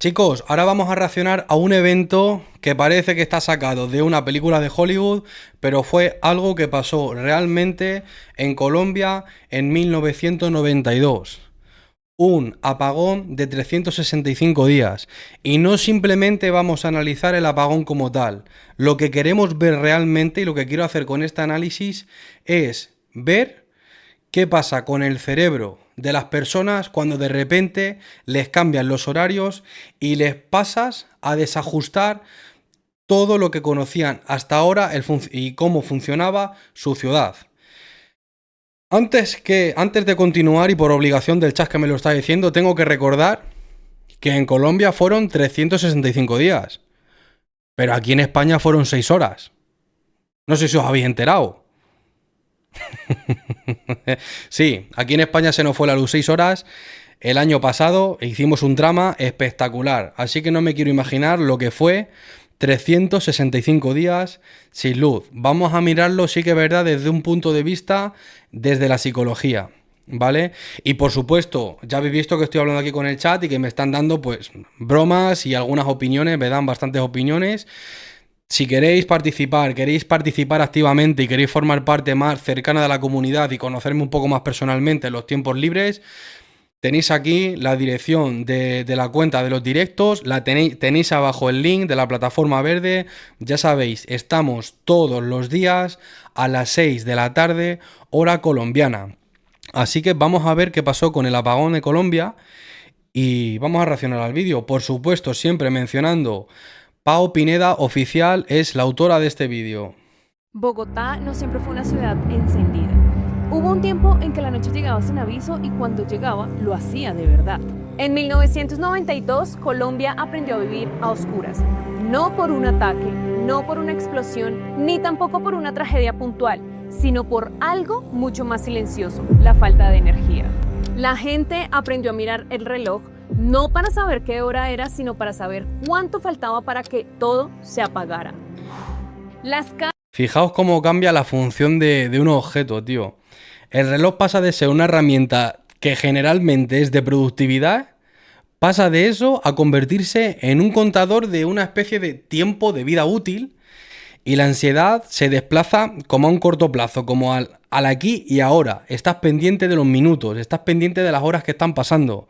Chicos, ahora vamos a reaccionar a un evento que parece que está sacado de una película de Hollywood, pero fue algo que pasó realmente en Colombia en 1992. Un apagón de 365 días. Y no simplemente vamos a analizar el apagón como tal. Lo que queremos ver realmente y lo que quiero hacer con este análisis es ver qué pasa con el cerebro de las personas cuando de repente les cambian los horarios y les pasas a desajustar todo lo que conocían hasta ahora y cómo funcionaba su ciudad. Antes de continuar y por obligación del chat que me lo está diciendo, tengo que recordar que en Colombia fueron 365 días, pero aquí en España fueron 6 horas. No sé si os habéis enterado. Sí, aquí en España se nos fue la luz 6 horas el año pasado e hicimos un drama espectacular. Así que no me quiero imaginar lo que fue 365 días sin luz. Vamos a mirarlo, sí que es verdad, desde un punto de vista, desde la psicología, ¿vale? Y por supuesto, ya habéis visto que estoy hablando aquí con el chat y que me están dando pues bromas y algunas opiniones, me dan bastantes opiniones. Si queréis participar activamente y queréis formar parte más cercana de la comunidad y conocerme un poco más personalmente en los tiempos libres, tenéis aquí la dirección de la cuenta de los directos, tenéis abajo el link de la plataforma verde. Ya sabéis, estamos todos los días a las 6 de la tarde, hora colombiana. Así que vamos a ver qué pasó con el apagón de Colombia y vamos a reaccionar al vídeo. Por supuesto, siempre mencionando... Pau Pineda Oficial es la autora de este vídeo. Bogotá no siempre fue una ciudad encendida. Hubo un tiempo en que la noche llegaba sin aviso y cuando llegaba lo hacía de verdad. En 1992, Colombia aprendió a vivir a oscuras. No por un ataque, no por una explosión, ni tampoco por una tragedia puntual, sino por algo mucho más silencioso, la falta de energía. La gente aprendió a mirar el reloj, no para saber qué hora era, sino para saber cuánto faltaba para que todo se apagara. Fijaos cómo cambia la función de un objeto, tío. El reloj pasa de ser una herramienta que generalmente es de productividad, pasa de eso a convertirse en un contador de una especie de tiempo de vida útil, y la ansiedad se desplaza como a un corto plazo, como al aquí y ahora. Estás pendiente de los minutos, estás pendiente de las horas que están pasando.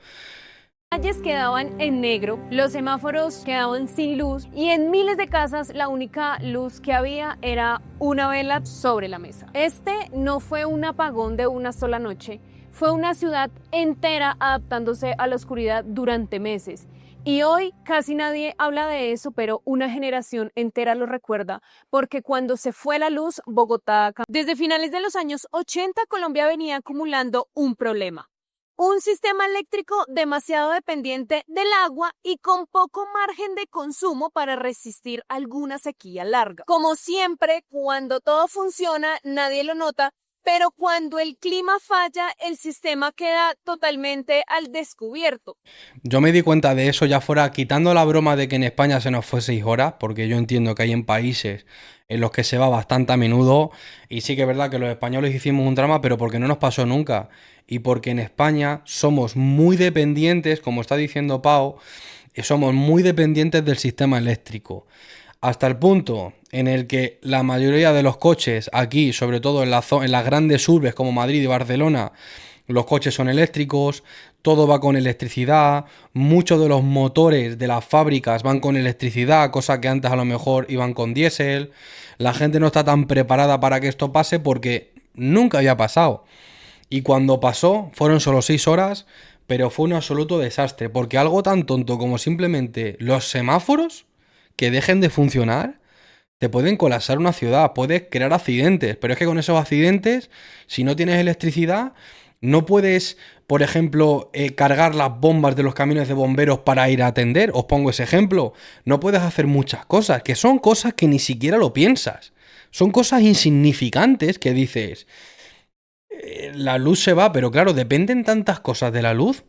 Las calles quedaban en negro, los semáforos quedaban sin luz y en miles de casas la única luz que había era una vela sobre la mesa. Este no fue un apagón de una sola noche, fue una ciudad entera adaptándose a la oscuridad durante meses. Y hoy casi nadie habla de eso, pero una generación entera lo recuerda, porque cuando se fue la luz, Bogotá... Desde finales de los años 80, Colombia venía acumulando un problema. Un sistema eléctrico demasiado dependiente del agua y con poco margen de consumo para resistir alguna sequía larga. Como siempre, cuando todo funciona, nadie lo nota, pero cuando el clima falla, el sistema queda totalmente al descubierto. Yo me di cuenta de eso ya fuera quitando la broma de que en España se nos fue 6 horas, porque yo entiendo que hay en países en los que se va bastante a menudo, y sí que es verdad que los españoles hicimos un drama, pero porque no nos pasó nunca, y porque en España somos muy dependientes, como está diciendo Pau, somos muy dependientes del sistema eléctrico. Hasta el punto en el que la mayoría de los coches aquí, sobre todo en las grandes urbes como Madrid y Barcelona, los coches son eléctricos, todo va con electricidad, muchos de los motores de las fábricas van con electricidad, cosa que antes a lo mejor iban con diésel. La gente no está tan preparada para que esto pase porque nunca había pasado. Y cuando pasó, fueron solo 6 horas, pero fue un absoluto desastre, porque algo tan tonto como simplemente los semáforos que dejen de funcionar, te pueden colapsar una ciudad, puedes crear accidentes, pero es que con esos accidentes, si no tienes electricidad, no puedes, por ejemplo, cargar las bombas de los camiones de bomberos para ir a atender. Os pongo ese ejemplo. No puedes hacer muchas cosas, que son cosas que ni siquiera lo piensas. Son cosas insignificantes que dices, la luz se va, pero claro, dependen tantas cosas de la luz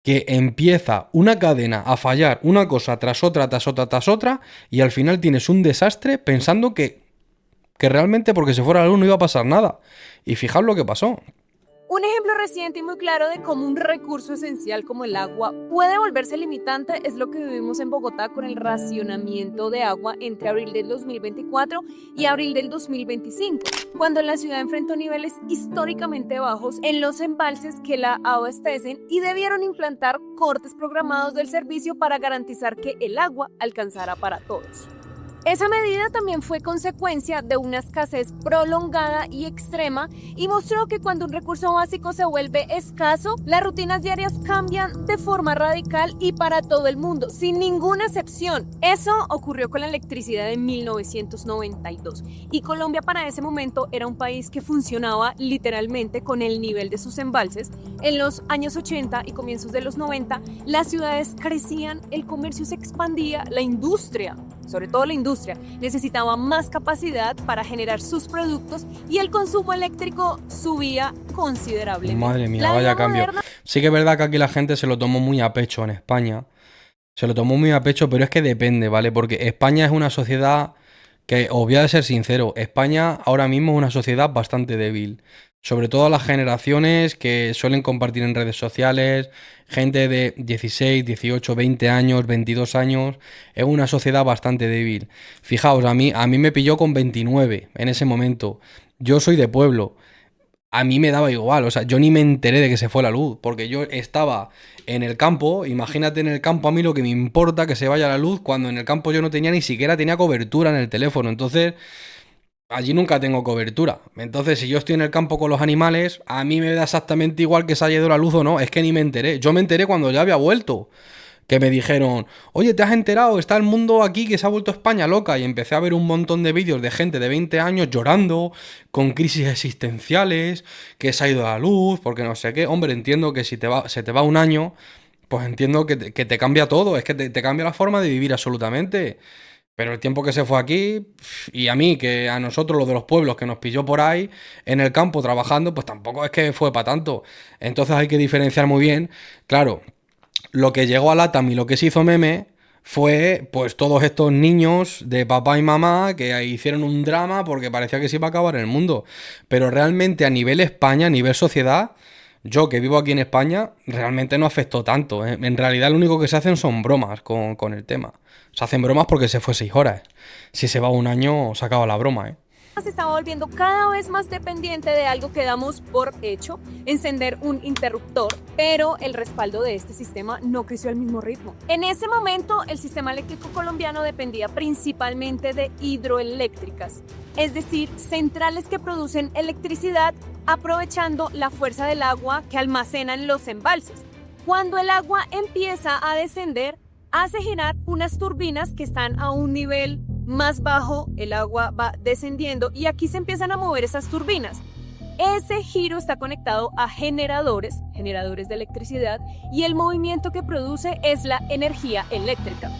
que empieza una cadena a fallar una cosa tras otra, tras otra, tras otra, y al final tienes un desastre pensando que realmente porque se fuera la luz no iba a pasar nada. Y fijaos lo que pasó. Un ejemplo reciente y muy claro de cómo un recurso esencial como el agua puede volverse limitante es lo que vivimos en Bogotá con el racionamiento de agua entre abril del 2024 y abril del 2025, cuando la ciudad enfrentó niveles históricamente bajos en los embalses que la abastecen y debieron implantar cortes programados del servicio para garantizar que el agua alcanzara para todos. Esa medida también fue consecuencia de una escasez prolongada y extrema y mostró que cuando un recurso básico se vuelve escaso, las rutinas diarias cambian de forma radical y para todo el mundo, sin ninguna excepción. Eso ocurrió con la electricidad en 1992 y Colombia para ese momento era un país que funcionaba literalmente con el nivel de sus embalses. En los años 80 y comienzos de los 90, las ciudades crecían, el comercio se expandía, la industria, sobre todo la industria, necesitaba más capacidad para generar sus productos y el consumo eléctrico subía considerablemente. Madre mía, vaya cambio. Sí que es verdad que aquí la gente se lo tomó muy a pecho en España. Se lo tomó muy a pecho, pero es que depende, ¿vale? Porque España es una sociedad que, os voy a ser sincero, España ahora mismo es una sociedad bastante débil. Sobre todo las generaciones que suelen compartir en redes sociales, gente de 16, 18, 20 años, 22 años, es una sociedad bastante débil. Fijaos, a mí me pilló con 29 en ese momento. Yo soy de pueblo. A mí me daba igual, o sea, yo ni me enteré de que se fue la luz, porque yo estaba en el campo, imagínate en el campo a mí lo que me importa que se vaya la luz, cuando en el campo yo no tenía ni siquiera tenía cobertura en el teléfono, entonces allí nunca tengo cobertura. Entonces, si yo estoy en el campo con los animales, a mí me da exactamente igual que se haya ido la luz o no, es que ni me enteré. Yo me enteré cuando ya había vuelto. Que me dijeron, oye, ¿te has enterado? Está el mundo aquí que se ha vuelto España loca. Y empecé a ver un montón de vídeos de gente de 20 años llorando, con crisis existenciales, que se ha ido la luz, porque no sé qué. Hombre, entiendo que si se te va un año, pues entiendo que te cambia todo, es que te cambia la forma de vivir absolutamente. Pero el tiempo que se fue aquí, y a mí, que a nosotros los de los pueblos que nos pilló por ahí, en el campo trabajando, pues tampoco es que fue para tanto. Entonces hay que diferenciar muy bien. Claro, lo que llegó a LATAM y lo que se hizo meme fue pues todos estos niños de papá y mamá que hicieron un drama porque parecía que se iba a acabar el mundo. Pero realmente a nivel España, a nivel sociedad, yo que vivo aquí en España, realmente no afectó tanto, ¿eh? En realidad lo único que se hacen son bromas con el tema. Se hacen bromas porque se fue 6 horas. Si se va un año, se acaba la broma, ¿eh? Se estaba volviendo cada vez más dependiente de algo que damos por hecho, encender un interruptor, pero el respaldo de este sistema no creció al mismo ritmo. En ese momento, el sistema eléctrico colombiano dependía principalmente de hidroeléctricas, es decir, centrales que producen electricidad aprovechando la fuerza del agua que almacenan los embalses. Cuando el agua empieza a descender, hace girar unas turbinas que están a un nivel más bajo, el agua va descendiendo y aquí se empiezan a mover esas turbinas. Ese giro está conectado a generadores de electricidad y el movimiento que produce es la energía eléctrica.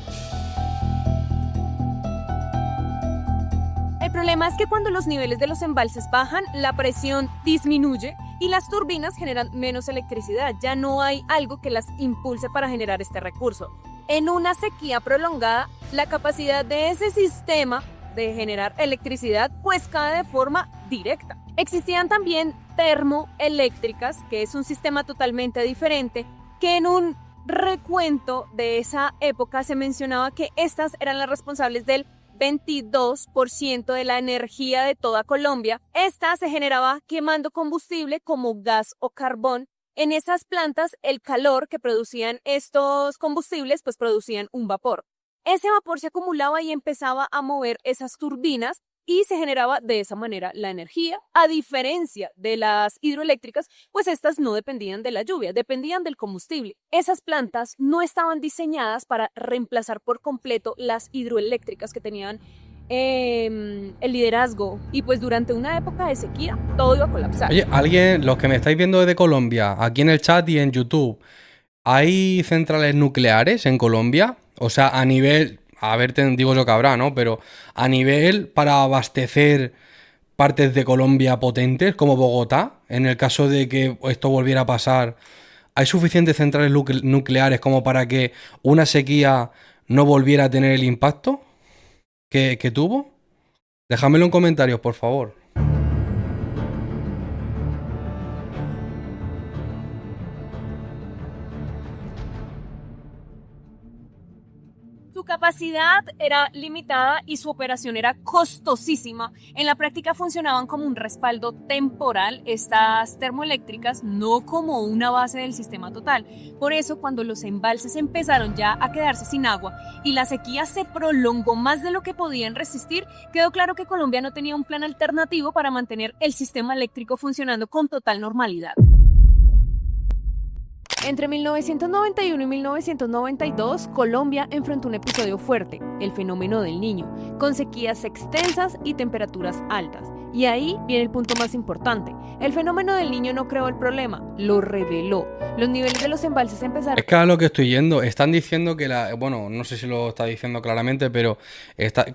El problema es que cuando los niveles de los embalses bajan, la presión disminuye y las turbinas generan menos electricidad. Ya no hay algo que las impulse para generar este recurso. En una sequía prolongada, la capacidad de ese sistema de generar electricidad pues cae de forma directa. Existían también termoeléctricas, que es un sistema totalmente diferente, que en un recuento de esa época se mencionaba que estas eran las responsables del 22% de la energía de toda Colombia. Esta se generaba quemando combustible como gas o carbón. En esas plantas, el calor que producían estos combustibles, pues producían un vapor. Ese vapor se acumulaba y empezaba a mover esas turbinas y se generaba de esa manera la energía. A diferencia de las hidroeléctricas, pues estas no dependían de la lluvia, dependían del combustible. Esas plantas no estaban diseñadas para reemplazar por completo las hidroeléctricas que tenían el liderazgo y pues durante una época de sequía todo iba a colapsar. Oye, alguien, los que me estáis viendo desde Colombia, aquí en el chat y en YouTube, ¿hay centrales nucleares en Colombia? O sea, a nivel, a ver, digo yo que habrá, ¿no? Pero a nivel para abastecer partes de Colombia potentes como Bogotá, en el caso de que esto volviera a pasar, ¿hay suficientes centrales nucleares como para que una sequía no volviera a tener el impacto que tuvo? Déjamelo en comentarios, por favor. Su capacidad era limitada y su operación era costosísima. En la práctica funcionaban como un respaldo temporal, estas termoeléctricas, no como una base del sistema total. Por eso, cuando los embalses empezaron ya a quedarse sin agua y la sequía se prolongó más de lo que podían resistir, quedó claro que Colombia no tenía un plan alternativo para mantener el sistema eléctrico funcionando con total normalidad. Entre 1991 y 1992, Colombia enfrentó un episodio fuerte, el fenómeno del Niño, con sequías extensas y temperaturas altas. Y ahí viene el punto más importante. El fenómeno del Niño no creó el problema, lo reveló. Los niveles de los embalses empezaron... Es que a lo que estoy yendo, están diciendo que bueno, no sé si lo está diciendo claramente, pero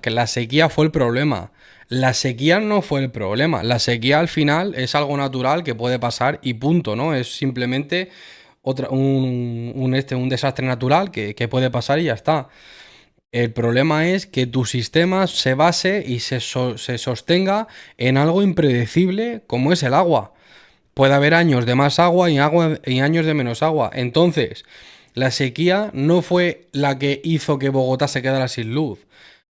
que la sequía fue el problema. La sequía no fue el problema. La sequía al final es algo natural que puede pasar y punto, ¿no? Es simplemente un desastre natural que puede pasar y ya está. El problema es que tu sistema se base y se sostenga en algo impredecible como es el agua. Puede haber años de más agua y años de menos agua. Entonces, la sequía no fue la que hizo que Bogotá se quedara sin luz.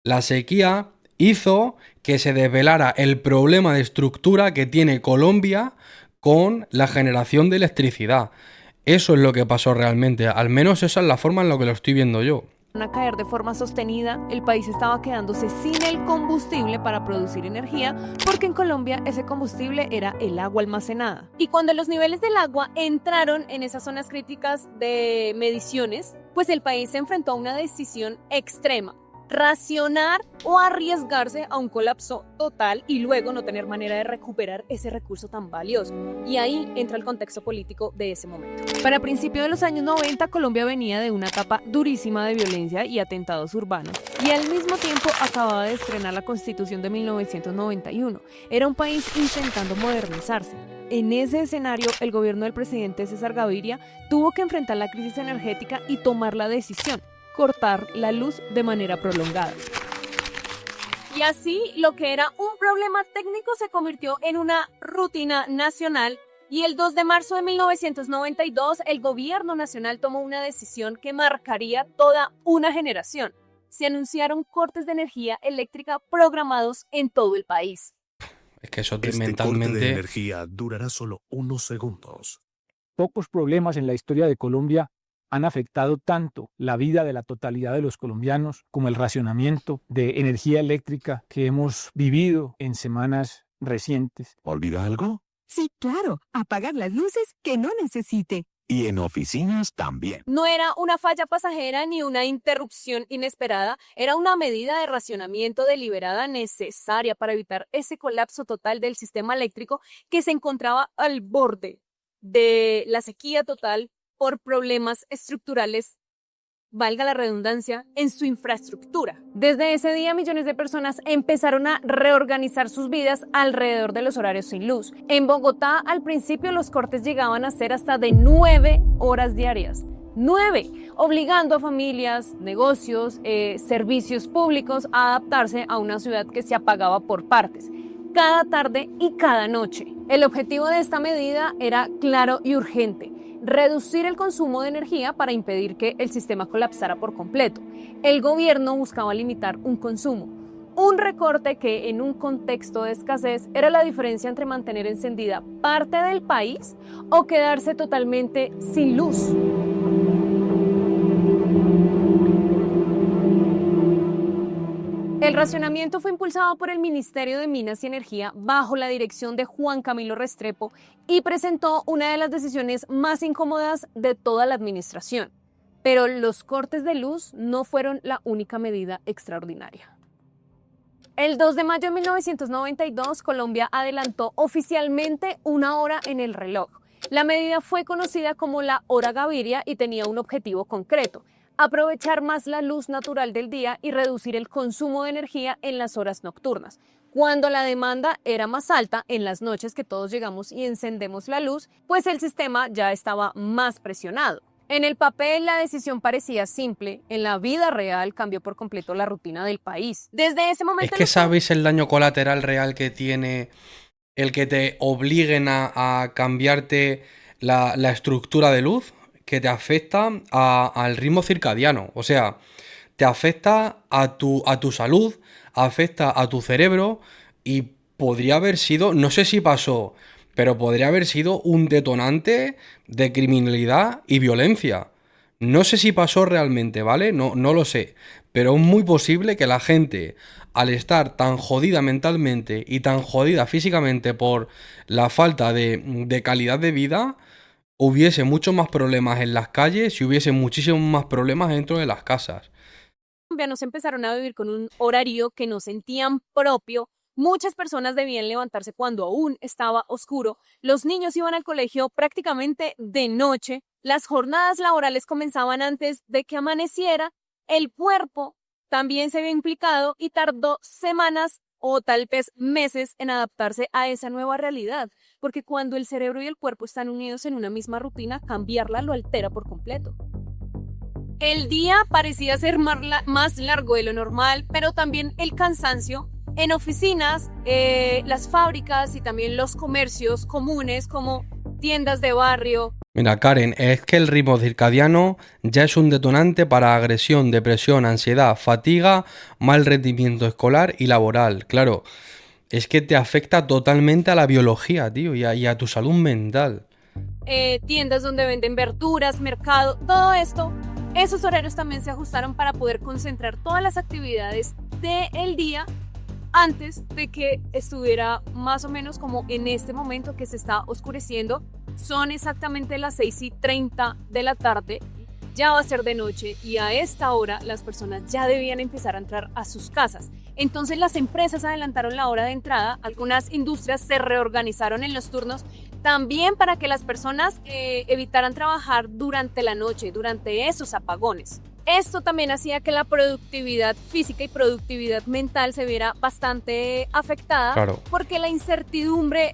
La sequía hizo que se desvelara el problema de estructura que tiene Colombia con la generación de electricidad. Eso es lo que pasó realmente, al menos esa es la forma en la que lo estoy viendo yo. A caer de forma sostenida, el país estaba quedándose sin el combustible para producir energía, porque en Colombia ese combustible era el agua almacenada. Y cuando los niveles del agua entraron en esas zonas críticas de mediciones, pues el país se enfrentó a una decisión extrema: racionar o arriesgarse a un colapso total y luego no tener manera de recuperar ese recurso tan valioso. Y ahí entra el contexto político de ese momento. Para principios de los años 90, Colombia venía de una etapa durísima de violencia y atentados urbanos, y al mismo tiempo acababa de estrenar la Constitución de 1991. Era un país intentando modernizarse. En ese escenario, el gobierno del presidente César Gaviria tuvo que enfrentar la crisis energética y tomar la decisión: cortar la luz de manera prolongada. Y así, lo que era un problema técnico se convirtió en una rutina nacional, y el 2 de marzo de 1992 el gobierno nacional tomó una decisión que marcaría toda una generación. Se anunciaron cortes de energía eléctrica programados en todo el país. Es que eso Este corte de energía durará solo unos segundos. Pocos problemas en la historia de Colombia han afectado tanto la vida de la totalidad de los colombianos como el racionamiento de energía eléctrica que hemos vivido en semanas recientes. ¿Olvida algo? Sí, claro, apagar las luces que no necesite. Y en oficinas también. No era una falla pasajera ni una interrupción inesperada, era una medida de racionamiento deliberada necesaria para evitar ese colapso total del sistema eléctrico que se encontraba al borde de la sequía total por problemas estructurales, valga la redundancia, en su infraestructura. Desde ese día, millones de personas empezaron a reorganizar sus vidas alrededor de los horarios sin luz. En Bogotá, al principio, los cortes llegaban a ser hasta de 9 horas diarias. 9, obligando a familias, negocios, servicios públicos a adaptarse a una ciudad que se apagaba por partes, cada tarde y cada noche. El objetivo de esta medida era claro y urgente: reducir el consumo de energía para impedir que el sistema colapsara por completo. El gobierno buscaba limitar un consumo, un recorte que en un contexto de escasez era la diferencia entre mantener encendida parte del país o quedarse totalmente sin luz. El racionamiento fue impulsado por el Ministerio de Minas y Energía bajo la dirección de Juan Camilo Restrepo y presentó una de las decisiones más incómodas de toda la administración. Pero los cortes de luz no fueron la única medida extraordinaria. El 2 de mayo de 1992, Colombia adelantó oficialmente una hora en el reloj. La medida fue conocida como la Hora Gaviria y tenía un objetivo concreto: aprovechar más la luz natural del día y reducir el consumo de energía en las horas nocturnas. Cuando la demanda era más alta, en las noches que todos llegamos y encendemos la luz, pues el sistema ya estaba más presionado. En el papel la decisión parecía simple, en la vida real cambió por completo la rutina del país. Desde ese momento... Es que ¿sabéis el daño colateral real que tiene el que te obliguen a cambiarte la estructura de luz? Que te afecta al ritmo circadiano. O sea, te afecta a tu salud, afecta a tu cerebro y podría haber sido, no sé si pasó, pero podría haber sido un detonante de criminalidad y violencia. No sé si pasó realmente, ¿vale? No lo sé. Pero es muy posible que la gente, al estar tan jodida mentalmente y tan jodida físicamente por la falta de calidad de vida, hubiese muchos más problemas en las calles y hubiese muchísimos más problemas dentro de las casas. Colombianos empezaron a vivir con un horario que no sentían propio. Muchas personas debían levantarse cuando aún estaba oscuro. Los niños iban al colegio prácticamente de noche. Las jornadas laborales comenzaban antes de que amaneciera. El cuerpo también se vio implicado y tardó semanas o tal vez meses en adaptarse a esa nueva realidad. Porque cuando el cerebro y el cuerpo están unidos en una misma rutina, cambiarla lo altera por completo. El día parecía ser más largo de lo normal, pero también el cansancio en oficinas, las fábricas y también los comercios comunes como tiendas de barrio. Mira, Karen, es que el ritmo circadiano ya es un detonante para agresión, depresión, ansiedad, fatiga, mal rendimiento escolar y laboral. Claro, es que te afecta totalmente a la biología, tío, y a tu salud mental. Tiendas donde venden verduras, mercado, todo esto. Esos horarios también se ajustaron para poder concentrar todas las actividades del día antes de que estuviera más o menos como en este momento que se está oscureciendo. Son exactamente las 6:30 de la tarde, ya va a ser de noche y a esta hora las personas ya debían empezar a entrar a sus casas. Entonces las empresas adelantaron la hora de entrada, algunas industrias se reorganizaron en los turnos también para que las personas evitaran trabajar durante la noche, durante esos apagones. Esto también hacía que la productividad física y productividad mental se viera bastante afectada, Claro. porque la incertidumbre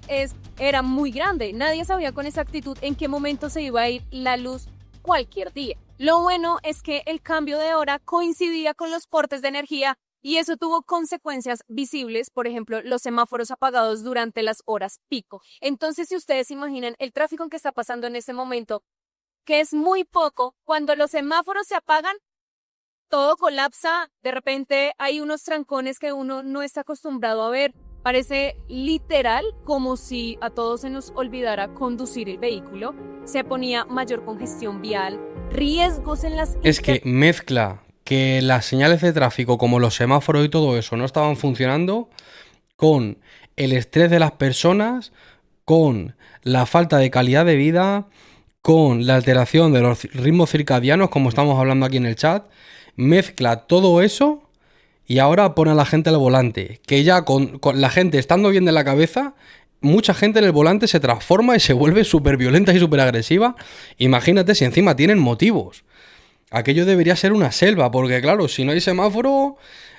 era muy grande. Nadie sabía con exactitud en qué momento se iba a ir la luz cualquier día. Lo bueno es que el cambio de hora coincidía con los cortes de energía y eso tuvo consecuencias visibles, por ejemplo, los semáforos apagados durante las horas pico. Entonces, si ustedes imaginan el tráfico que está pasando en este momento, que es muy poco, cuando los semáforos se apagan, todo colapsa, de repente hay unos trancones que uno no está acostumbrado a ver. Parece literal como si a todos se nos olvidara conducir el vehículo. Se ponía mayor congestión vial, riesgos en las... Es que mezcla que las señales de tráfico como los semáforos y todo eso no estaban funcionando con el estrés de las personas, con la falta de calidad de vida, con la alteración de los ritmos circadianos, como estamos hablando aquí en el chat, mezcla todo eso y ahora pone a la gente al volante, que ya con la gente estando bien de la cabeza, mucha gente en el volante se transforma y se vuelve súper violenta y súper agresiva. Imagínate si encima tienen motivos. Aquello debería ser una selva, porque claro, si no hay semáforo,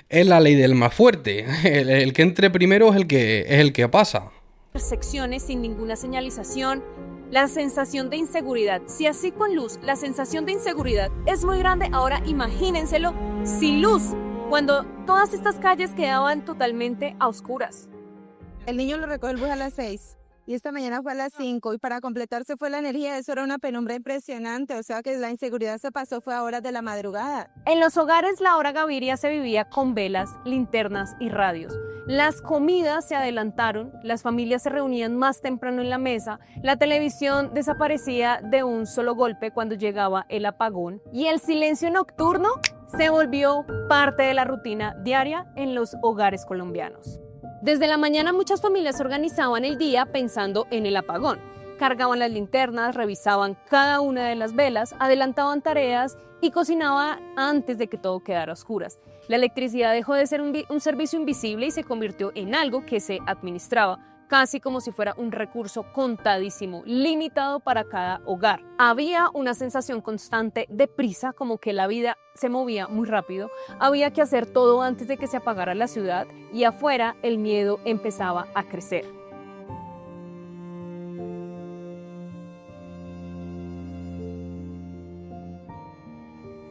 es la ley del más fuerte. El que entre primero es el que pasa. Secciones sin ninguna señalización, la sensación de inseguridad. Si así con luz la sensación de inseguridad es muy grande, ahora imagínenselo sin luz, cuando todas estas calles quedaban totalmente a oscuras. El niño lo recogió el bus a las 6 y esta mañana fue a las 5 y para completarse fue la energía. Eso era una penumbra impresionante, o sea que la inseguridad se pasó fue a horas de la madrugada. En los hogares la hora Gaviria se vivía con velas, linternas y radios. Las comidas se adelantaron, las familias se reunían más temprano en la mesa, la televisión desaparecía de un solo golpe cuando llegaba el apagón y el silencio nocturno se volvió parte de la rutina diaria en los hogares colombianos. Desde la mañana muchas familias organizaban el día pensando en el apagón. Cargaban las linternas, revisaban cada una de las velas, adelantaban tareas y cocinaban antes de que todo quedara a oscuras. La electricidad dejó de ser un servicio invisible y se convirtió en algo que se administraba, casi como si fuera un recurso contadísimo, limitado para cada hogar. Había una sensación constante de prisa, como que la vida se movía muy rápido. Había que hacer todo antes de que se apagara la ciudad y afuera el miedo empezaba a crecer.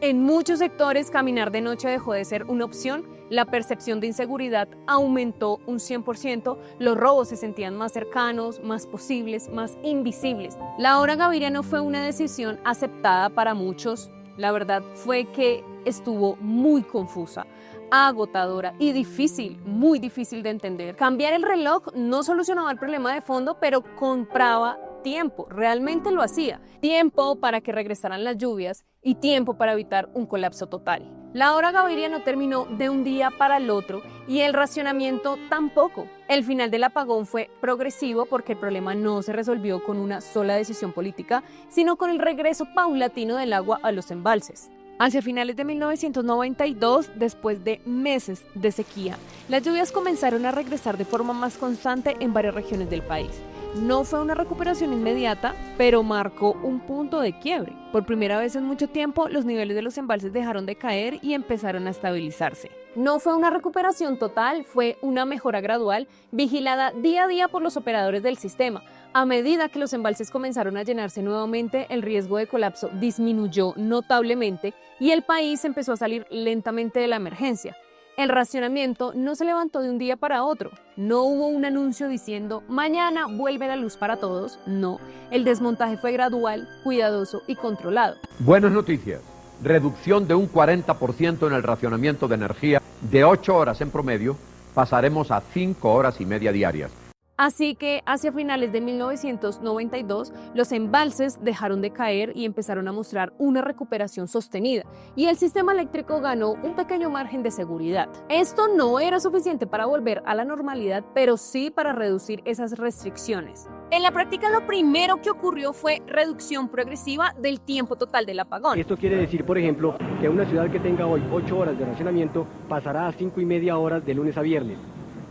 En muchos sectores, caminar de noche dejó de ser una opción, la percepción de inseguridad aumentó un 100%, los robos se sentían más cercanos, más posibles, más invisibles. La hora Gaviria no fue una decisión aceptada para muchos, la verdad fue que estuvo muy confusa, agotadora y difícil, muy difícil de entender. Cambiar el reloj no solucionaba el problema de fondo, pero compraba tiempo, realmente lo hacía. Tiempo para que regresaran las lluvias y tiempo para evitar un colapso total. La hora Gaviria no terminó de un día para el otro y el racionamiento tampoco. El final del apagón fue progresivo porque el problema no se resolvió con una sola decisión política, sino con el regreso paulatino del agua a los embalses. Hacia finales de 1992, después de meses de sequía, las lluvias comenzaron a regresar de forma más constante en varias regiones del país. No fue una recuperación inmediata, pero marcó un punto de quiebre. Por primera vez en mucho tiempo, los niveles de los embalses dejaron de caer y empezaron a estabilizarse. No fue una recuperación total, fue una mejora gradual, vigilada día a día por los operadores del sistema. A medida que los embalses comenzaron a llenarse nuevamente, el riesgo de colapso disminuyó notablemente y el país empezó a salir lentamente de la emergencia. El racionamiento no se levantó de un día para otro. No hubo un anuncio diciendo mañana vuelve la luz para todos. No, el desmontaje fue gradual, cuidadoso y controlado. Buenas noticias. Reducción de un 40% en el racionamiento de energía. De 8 horas en promedio pasaremos a 5 horas y media diarias. Así que hacia finales de 1992, los embalses dejaron de caer y empezaron a mostrar una recuperación sostenida, y el sistema eléctrico ganó un pequeño margen de seguridad. Esto no era suficiente para volver a la normalidad, pero sí para reducir esas restricciones. En la práctica, lo primero que ocurrió fue reducción progresiva del tiempo total del apagón. Esto quiere decir, por ejemplo, que una ciudad que tenga hoy 8 horas de racionamiento pasará a 5,5 horas de lunes a viernes.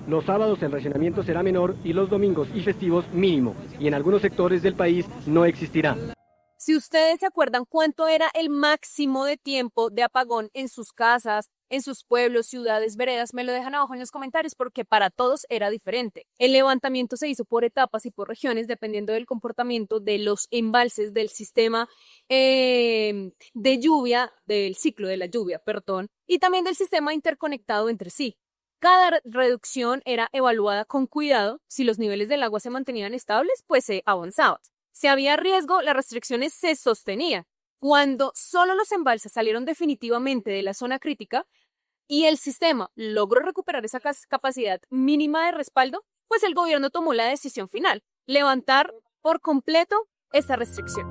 Los sábados el racionamiento será menor y los domingos y festivos mínimo, y en algunos sectores del país no existirá. Si ustedes se acuerdan cuánto era el máximo de tiempo de apagón en sus casas, en sus pueblos, ciudades, veredas, me lo dejan abajo en los comentarios porque para todos era diferente. El levantamiento se hizo por etapas y por regiones dependiendo del comportamiento de los embalses del sistema de lluvia, del ciclo de la lluvia, perdón, y también del sistema interconectado entre sí. Cada reducción era evaluada con cuidado. Si los niveles del agua se mantenían estables, pues se avanzaba. Si había riesgo, las restricciones se sostenían. Cuando solo los embalses salieron definitivamente de la zona crítica y el sistema logró recuperar esa capacidad mínima de respaldo, pues el gobierno tomó la decisión final: levantar por completo esta restricción.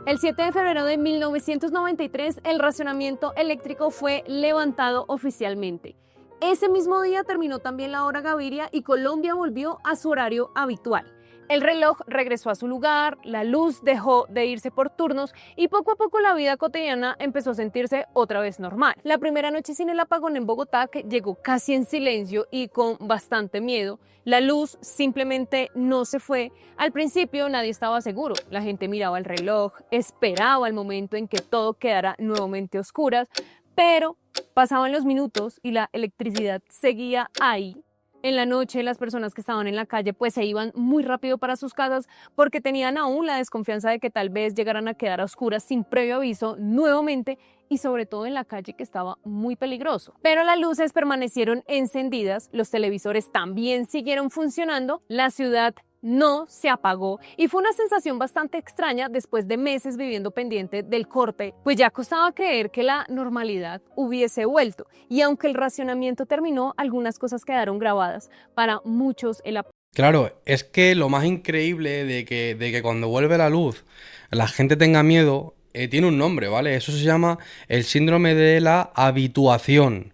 El 7 de febrero de 1993, el racionamiento eléctrico fue levantado oficialmente. Ese mismo día terminó también la hora Gaviria y Colombia volvió a su horario habitual. El reloj regresó a su lugar, la luz dejó de irse por turnos y poco a poco la vida cotidiana empezó a sentirse otra vez normal. La primera noche sin el apagón en Bogotá, que llegó casi en silencio y con bastante miedo, la luz simplemente no se fue. Al principio nadie estaba seguro, la gente miraba el reloj, esperaba el momento en que todo quedara nuevamente a oscuras, pero pasaban los minutos y la electricidad seguía ahí. En la noche las personas que estaban en la calle pues se iban muy rápido para sus casas porque tenían aún la desconfianza de que tal vez llegaran a quedar a oscuras sin previo aviso nuevamente, y sobre todo en la calle, que estaba muy peligroso. Pero las luces permanecieron encendidas, los televisores también siguieron funcionando, la ciudad no se apagó y fue una sensación bastante extraña después de meses viviendo pendiente del corte, pues ya costaba creer que la normalidad hubiese vuelto, y aunque el racionamiento terminó, algunas cosas quedaron grabadas. Para muchos el apagón. Claro, es que lo más increíble de que cuando vuelve la luz la gente tenga miedo, tiene un nombre, ¿vale? Eso se llama el síndrome de la habituación.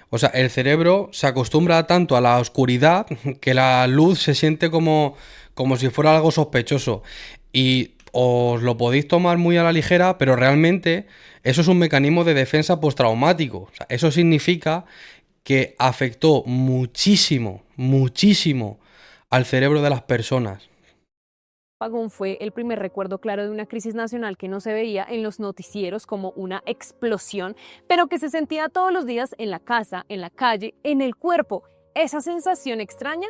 O sea, el cerebro se acostumbra tanto a la oscuridad que la luz se siente como si fuera algo sospechoso. Y os lo podéis tomar muy a la ligera, pero realmente eso es un mecanismo de defensa postraumático. O sea, eso significa que afectó muchísimo, muchísimo al cerebro de las personas. Apagón fue el primer recuerdo claro de una crisis nacional que no se veía en los noticieros como una explosión, pero que se sentía todos los días en la casa, en la calle, en el cuerpo. Esa sensación extraña,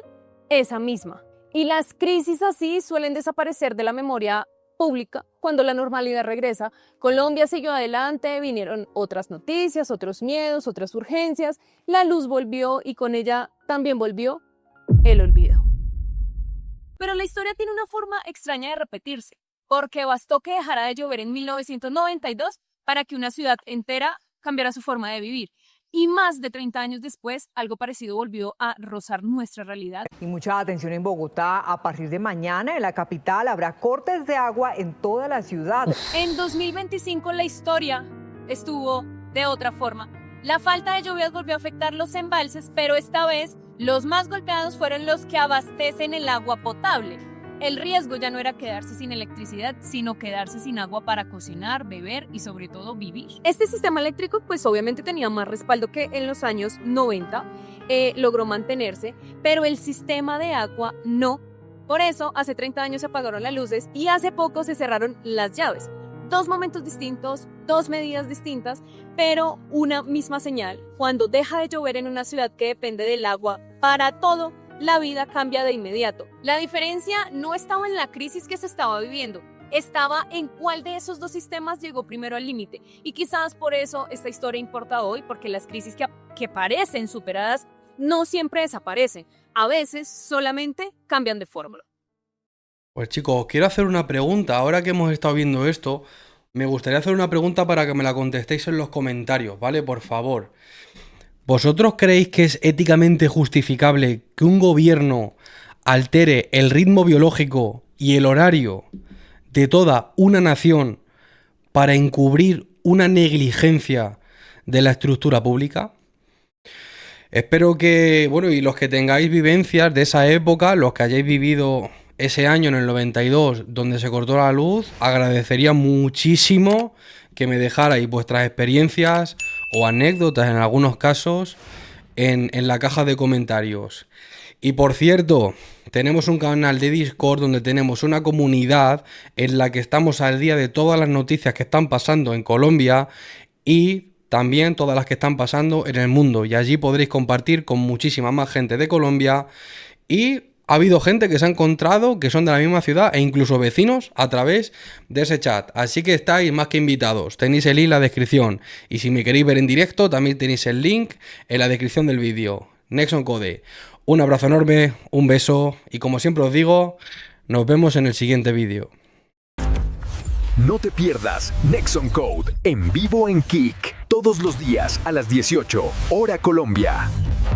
esa misma. Y las crisis así suelen desaparecer de la memoria pública, cuando la normalidad regresa, Colombia siguió adelante, vinieron otras noticias, otros miedos, otras urgencias, la luz volvió y con ella también volvió el olvido. Pero la historia tiene una forma extraña de repetirse, porque bastó que dejara de llover en 1992 para que una ciudad entera cambiara su forma de vivir. Y más de 30 años después, algo parecido volvió a rozar nuestra realidad. Y mucha atención en Bogotá. A partir de mañana en la capital habrá cortes de agua en toda la ciudad. En 2025 la historia estuvo de otra forma. La falta de lluvias volvió a afectar los embalses, pero esta vez los más golpeados fueron los que abastecen el agua potable. El riesgo ya no era quedarse sin electricidad, sino quedarse sin agua para cocinar, beber y sobre todo vivir. Este sistema eléctrico pues obviamente tenía más respaldo que en los años 90, logró mantenerse, pero el sistema de agua no. Por eso hace 30 años se apagaron las luces y hace poco se cerraron las llaves. Dos momentos distintos, dos medidas distintas, pero una misma señal. Cuando deja de llover en una ciudad que depende del agua para todo, la vida cambia de inmediato. La diferencia no estaba en la crisis que se estaba viviendo, estaba en cuál de esos dos sistemas llegó primero al límite. Y quizás por eso esta historia importa hoy, porque las crisis que parecen superadas no siempre desaparecen, a veces solamente cambian de fórmula. Pues chicos, quiero hacer una pregunta. Ahora que hemos estado viendo esto, me gustaría hacer una pregunta para que me la contestéis en los comentarios, ¿vale? Por favor. ¿Vosotros creéis que es éticamente justificable que un gobierno altere el ritmo biológico y el horario de toda una nación para encubrir una negligencia de la estructura pública? Espero que, bueno, y los que tengáis vivencias de esa época, los que hayáis vivido ese año en el 92 donde se cortó la luz, agradecería muchísimo que me dejarais vuestras experiencias o anécdotas en algunos casos en la caja de comentarios. Y por cierto, tenemos un canal de Discord donde tenemos una comunidad en la que estamos al día de todas las noticias que están pasando en Colombia y también todas las que están pasando en el mundo. Y allí podréis compartir con muchísima más gente de Colombia y ha habido gente que se ha encontrado que son de la misma ciudad e incluso vecinos a través de ese chat. Así que estáis más que invitados. Tenéis el link en la descripción. Y si me queréis ver en directo, también tenéis el link en la descripción del vídeo. Nexon Code. Un abrazo enorme, un beso y como siempre os digo, nos vemos en el siguiente vídeo. No te pierdas Nexon Code en vivo en Kick. Todos los días a las 18, hora Colombia.